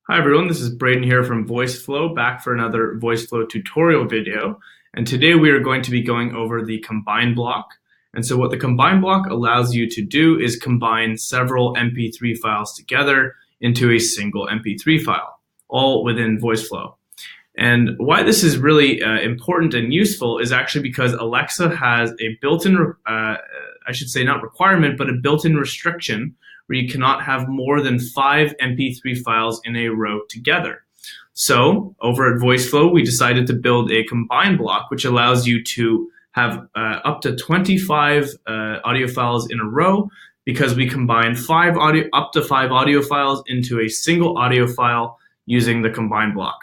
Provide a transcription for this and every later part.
Hi everyone, this is Braden here from Voiceflow, back for another Voiceflow tutorial video. And today we are going to be going over the combine block. And so what the combine block allows you to do is combine several MP3 files together into a single MP3 file, all within Voiceflow. And why this is really important and useful is actually because Alexa has a built-in, I should say not requirement, but a built-in restriction where you cannot have more than 5 MP3 files in a row together. So over at Voiceflow, we decided to build a combine block, which allows you to have up to 25 audio files in a row, because we combine up to 5 audio files into a single audio file using the combine block.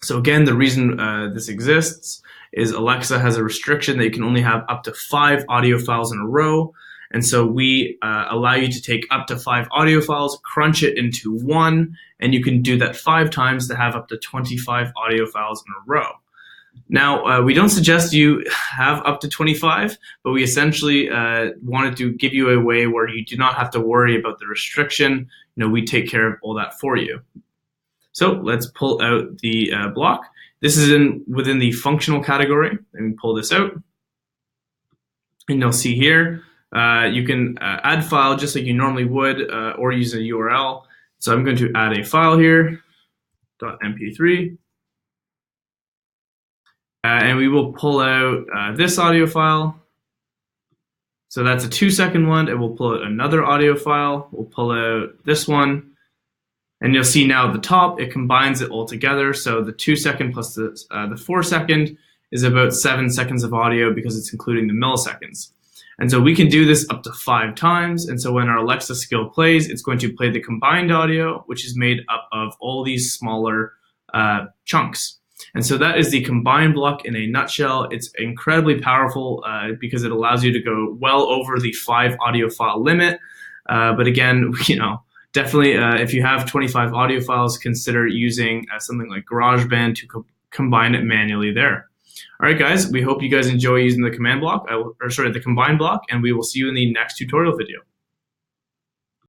So again, the reason this exists is Alexa has a restriction that you can only have up to 5 audio files in a row. And so we allow you to take up to 5 audio files, crunch it into one, and you can do that 5 times to have up to 25 audio files in a row. Now, we don't suggest you have up to 25, but we essentially wanted to give you a way where you do not have to worry about the restriction. We take care of all that for you. So let's pull out the block. This is within the functional category. Let me pull this out. And you'll see here, you can add file just like you normally would, or use a URL. So I'm going to add a file here, .mp3. And we will pull out this audio file. So that's a 2-second one, and we'll pull out another audio file. We'll pull out this one. And you'll see now at the top, it combines it all together. So the 2-second plus the 4-second is about 7 seconds of audio because it's including the milliseconds. And so we can do this up to 5 times. And so when our Alexa skill plays, it's going to play the combined audio, which is made up of all these smaller chunks. And so that is the combine block in a nutshell. It's incredibly powerful because it allows you to go well over the 5 audio file limit. But again, definitely, if you have 25 audio files, consider using something like GarageBand to combine it manually there. All right, guys, we hope you guys enjoy using the combine block, and we will see you in the next tutorial video.